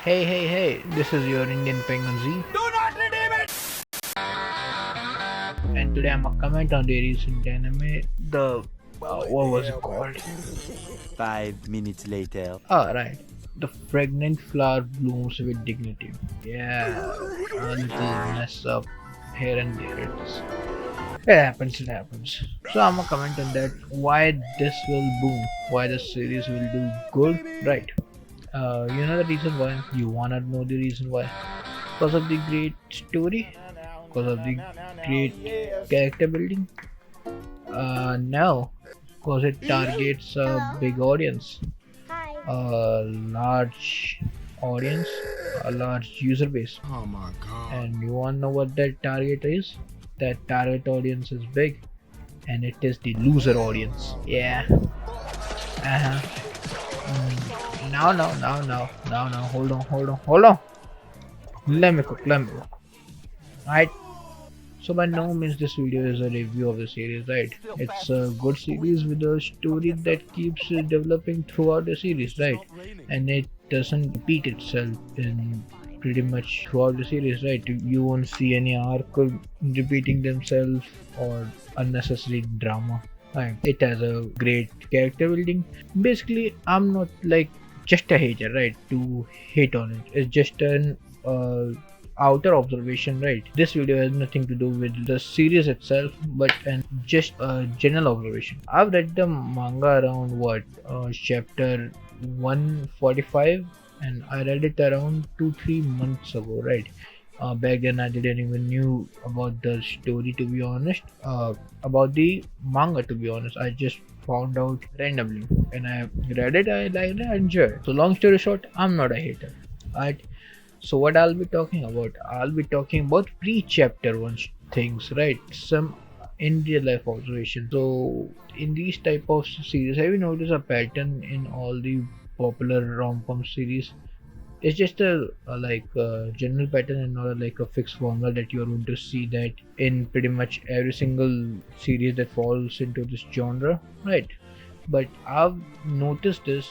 Hey, this is your Indian Penguin Z. Do not redeem it! And today I'm a comment on the recent anime, what was it called? 5 minutes later. Right. The fragrant flower blooms with dignity. Yeah, a little mess up here and there. It happens. So I'm gonna comment on that. Why this will boom? Why the series will do good? Right. You know the reason why? You wanna know the reason why? Because of the great story? Because of the great character building? No. Because it targets a big audience. A large audience, a large user base. Oh my god. And you wanna know what that target is? That target audience is big, and it is the loser audience. Yeah. No. Hold on. Let me cook. Right. So by no means this video is a review of the series, right? It's a good series with a story that keeps developing throughout the series, right? And it doesn't repeat itself in pretty much throughout the series, right? You won't see any arc repeating themselves or unnecessary drama. Right? It has a great character building. Basically, I'm not like just a hater, right? To hate on it. It's just an outer observation, right? This video has nothing to do with the series itself, but just a general observation. I've read the manga around chapter 145, and I read it around 2-3 months ago, right? Back then I didn't even knew about the story, to be honest. About the manga, to be honest, I just found out randomly and I read it. I liked it, I enjoyed it. So long story short, I'm not a hater, right? So what I'll be talking about? I'll be talking about pre-chapter 1 things, right? Some in real life observation. So in these type of series, have you noticed a pattern in all the popular rom-com series? It's just a general pattern and not like a fixed formula that you're going to see that in pretty much every single series that falls into this genre, right? But I've noticed this,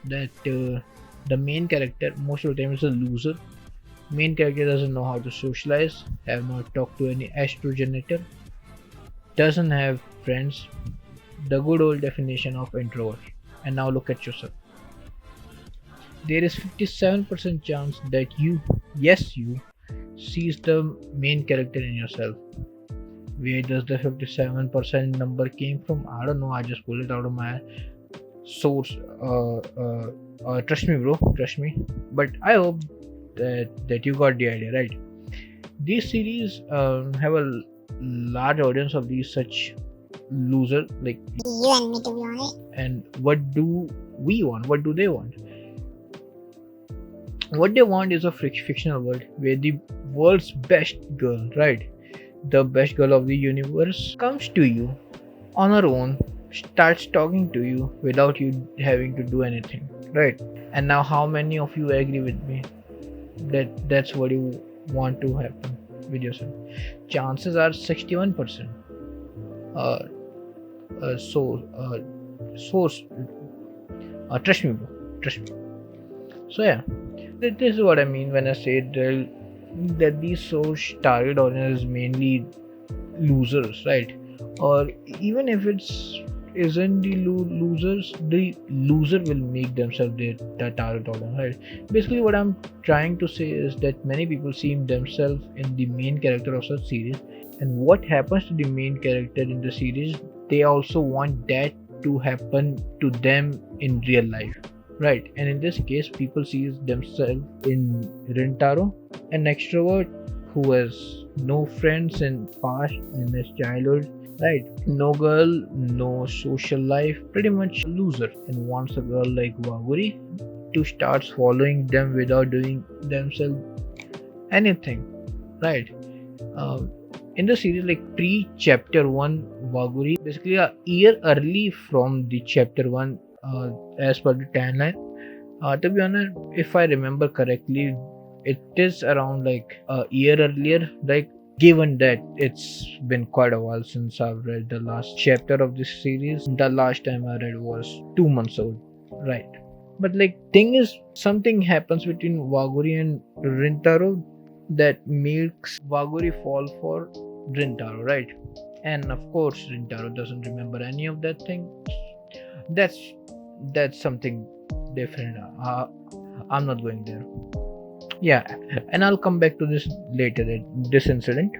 that the main character most of the time is a loser. Main character doesn't know how to socialize, have not talked to any astrogenitor, doesn't have friends, the good old definition of introvert. And now look at yourself. There is 57% chance that you sees the main character in yourself. Where does the 57% number came from? I don't know. I just pulled it out of my source. Trust me, bro. Trust me. But I hope that you got the idea, right? These series have a large audience of these such losers like you and me, to be honest. And what do we want? What do they want? What they want is a fictional world where the world's best girl, right? The best girl of the universe comes to you on her own, starts talking to you without you having to do anything, right? And now, how many of you agree with me that that's what you want to happen with yourself? Chances are 61%. Trust me, bro. Trust me. So yeah, this is what I mean when I say that these target audience is mainly losers, right? Or even if isn't the losers, the loser will make themselves the target audience, right? Basically, what I'm trying to say is that many people see themselves in the main character of such series, and what happens to the main character in the series, they also want that to happen to them in real life. Right, and in this case, people see themselves in Rintaro, an extrovert who has no friends in past in his childhood, right? No girl, no social life, pretty much a loser, and wants a girl like Waguri to start following them without doing themselves anything, right? In the series, like pre-chapter 1, Waguri basically a year early from the chapter 1. As per the timeline, to be honest, if I remember correctly, it is around like a year earlier, like given that it's been quite a while since I've read the last chapter of this series. The last time I read was 2 months ago, right? But like thing is, something happens between Waguri and Rintaro that makes Waguri fall for Rintaro, right? And of course Rintaro doesn't remember any of that thing. That's something different. I'm not going there. Yeah, and I'll come back to this later, this incident.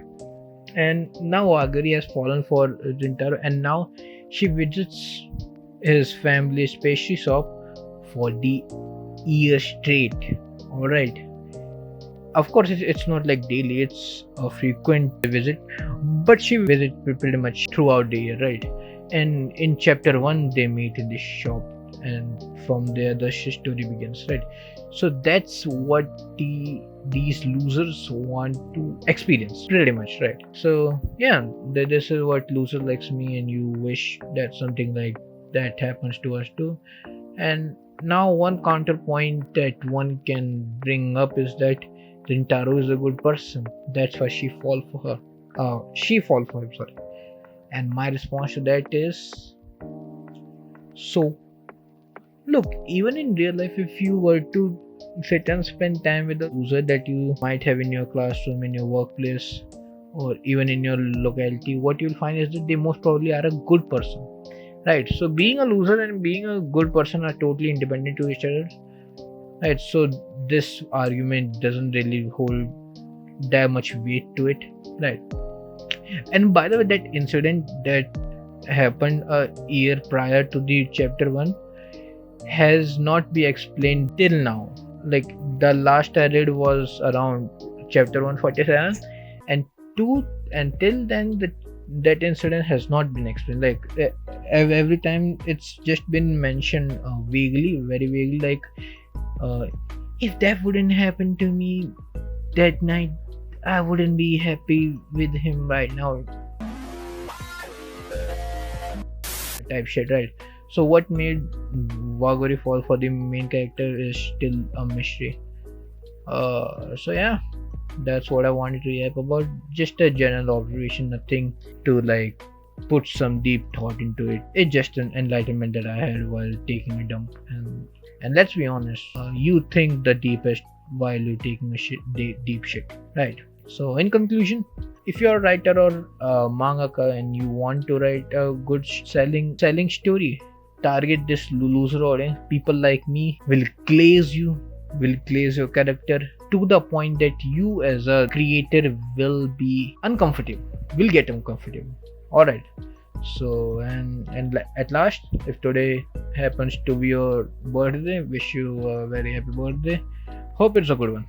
And now Agari has fallen for Rintaro, and now she visits his family's pastry shop for the year straight. Alright. Of course, it's not like daily, it's a frequent visit, but she visits pretty much throughout the year, right? And in chapter 1, they meet in the shop, and from there, the story begins, right? So that's what these losers want to experience, pretty much, right? So yeah, this is what loser likes me, and you wish that something like that happens to us too. And now one counterpoint that one can bring up is that Rintaro is a good person. That's why she fall for her. She fall for him, sorry. And my response to that is, so look, even in real life, if you were to sit and spend time with a loser that you might have in your classroom, in your workplace, or even in your locality, what you'll find is that they most probably are a good person, right? So being a loser and being a good person are totally independent to each other, right? So this argument doesn't really hold that much weight to it, right? And by the way, that incident that happened a year prior to the chapter 1 has not been explained till now. Like the last I read was around chapter 147, and until then that incident has not been explained. Like every time it's just been mentioned vaguely, very vaguely, like if that wouldn't happen to me that night, I wouldn't be happy with him right now, type shit, right? So what made Waguri fall for the main character is still a mystery. So yeah, that's what I wanted to yap about. Just a general observation, nothing to like put some deep thought into it. It's just an enlightenment that I had while taking a dump. And let's be honest, you think the deepest while you're taking a deep shit, right? So in conclusion, if you're a writer or a mangaka and you want to write a good selling story, target this loser audience. People like me will glaze your character to the point that you as a creator will be uncomfortable, will get uncomfortable. Alright, so and at last, if today happens to be your birthday, wish you a very happy birthday. Hope it's a good one.